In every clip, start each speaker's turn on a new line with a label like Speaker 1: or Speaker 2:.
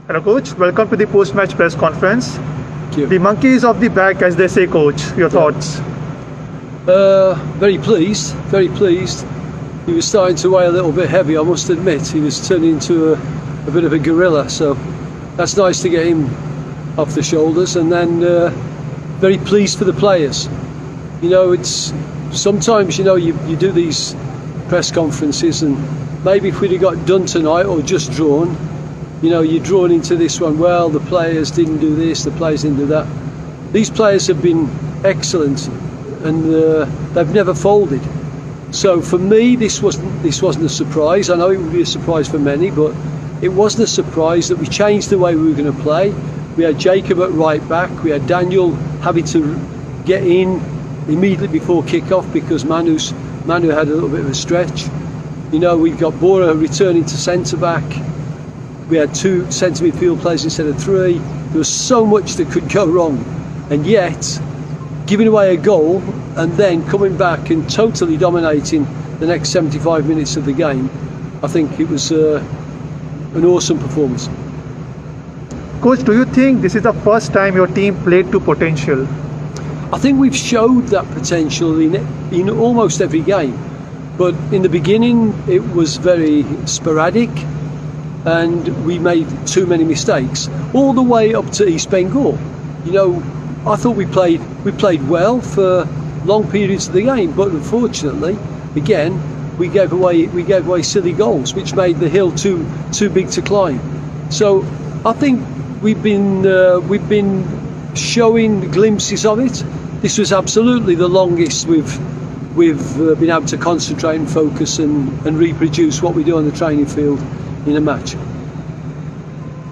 Speaker 1: Hello, coach. Welcome to the post-match press conference.
Speaker 2: Thank you.
Speaker 1: The monkey is off the back, as they say, coach. Your thoughts?
Speaker 2: Very pleased, very pleased. He was starting to weigh a little bit heavy, I must admit. He was turning into a bit of a gorilla, so that's nice to get him off the shoulders. And then very pleased for the players. You know, it's sometimes, you do these press conferences, and maybe if we'd have got done tonight or just drawn, you're drawn into this one. Well, the players didn't do this, the players didn't do that. These players have been excellent, and they've never folded. So for me, this wasn't a surprise. I know it would be a surprise for many, but it wasn't a surprise that we changed the way we were going to play. We had Jacob at right back. We had Daniel having to get in immediately before kick-off because Manu had a little bit of a stretch. We've got Bora returning to centre-back. We had 2 centre midfield players instead of 3. There was so much that could go wrong, and yet giving away a goal and then coming back and totally dominating the next 75 minutes of the game, I think it was an awesome performance.
Speaker 1: Coach, do you think this is the first time your team played to potential?
Speaker 2: I think we've showed that potential in almost every game, but in the beginning it was very sporadic and we made too many mistakes all the way up to East Bengal. I thought we played well for long periods of the game, but unfortunately, again, we gave away silly goals, which made the hill too big to climb. So I think we've been showing glimpses of it. This was absolutely the longest we've been able to concentrate and focus and reproduce what we do on the training field in a match.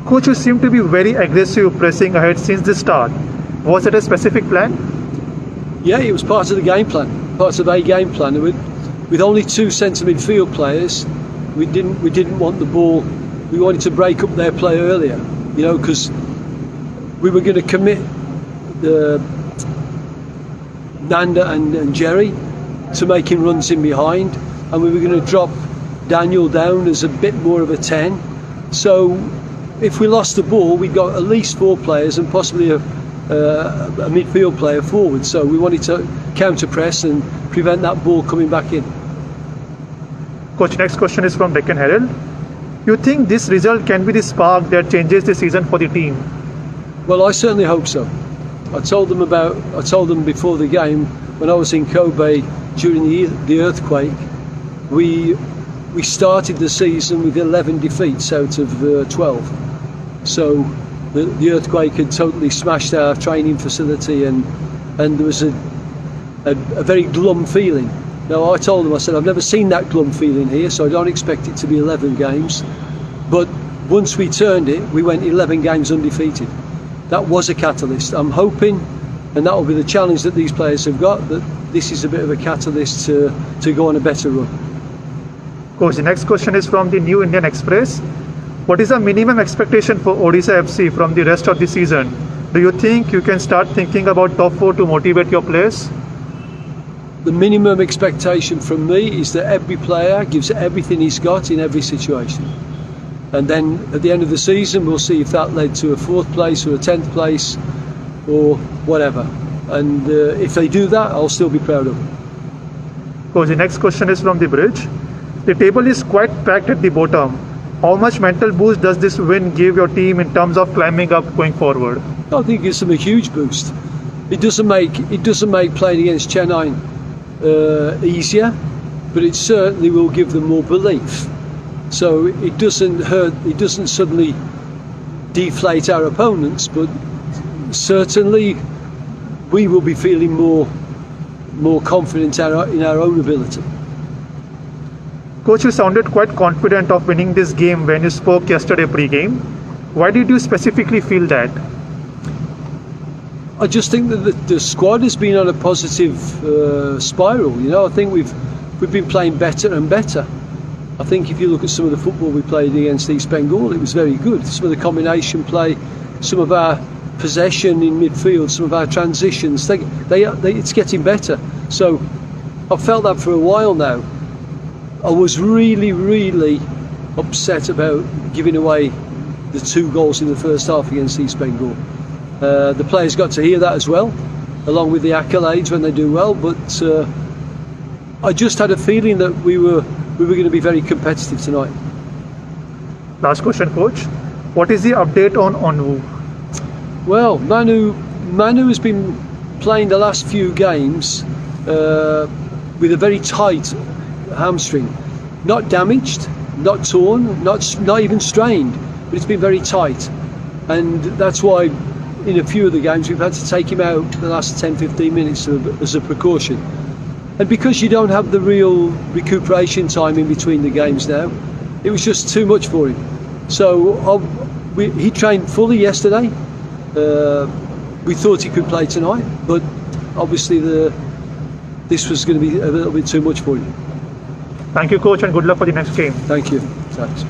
Speaker 1: Coach, you seem to be very aggressive pressing ahead since the start. Was it a specific plan?
Speaker 2: Yeah, it was part of the game plan, part of a game plan. With only 2 centre midfield players, we didn't want the ball. We wanted to break up their play earlier, because we were going to commit Nanda and Jerry to making runs in behind, and we were going to drop Daniel down as a bit more of a 10. So if we lost the ball, we got at least 4 players and possibly a midfield player forward. So we wanted to counter press and prevent that ball coming back in.
Speaker 1: Coach, next question is from Deccan Herald. You think this result can be the spark that changes the season for the team?
Speaker 2: Well, I certainly hope so. I told them before the game when I was in Kobe during the earthquake. We started the season with 11 defeats out of 12. So the earthquake had totally smashed our training facility, and there was a very glum feeling. Now I told them, I said, I've never seen that glum feeling here, so I don't expect it to be 11 games. But once we turned it, we went 11 games undefeated. That was a catalyst. I'm hoping, and that will be the challenge that these players have got, that this is a bit of a catalyst to go on a better run.
Speaker 1: Coach, the next question is from the New Indian Express. What is the minimum expectation for Odisha FC from the rest of the season? Do you think you can start thinking about top 4 to motivate your players?
Speaker 2: The minimum expectation from me is that every player gives everything he's got in every situation. And then at the end of the season, we'll see if that led to a 4th place or a 10th place or whatever. And if they do that, I'll still be proud of them.
Speaker 1: Coach, the next question is from the Bridge. The table is quite packed at the bottom. How much mental boost does this win give your team in terms of climbing up going forward?
Speaker 2: I think it gives them a huge boost. It doesn't make playing against Chennai easier, but it certainly will give them more belief. So it doesn't suddenly deflate our opponents, but certainly we will be feeling more confident in our own ability.
Speaker 1: Coach, you sounded quite confident of winning this game when you spoke yesterday pre-game. Why did you specifically feel that?
Speaker 2: I just think that the squad has been on a positive spiral. I think we've been playing better and better. I think if you look at some of the football we played against East Bengal, it was very good. Some of the combination play, some of our possession in midfield, some of our transitions, it's getting better. So I've felt that for a while now. I was really, really upset about giving away the 2 goals in the first half against East Bengal. The players got to hear that as well, along with the accolades when they do well. But I just had a feeling that we were going to be very competitive tonight.
Speaker 1: Last question, coach. What is the update on Onuoha?
Speaker 2: Well, Manu has been playing the last few games with a very tight hamstring. Not damaged, not torn, not even strained, but it's been very tight. And that's why in a few of the games we've had to take him out the last 10-15 minutes as a precaution. And because you don't have the real recuperation time in between the games now, it was just too much for him. So he trained fully yesterday. We thought he could play tonight, but obviously this was going to be a little bit too much for him.
Speaker 1: Thank you, coach, and good luck for the next game.
Speaker 2: Thank you. Thanks.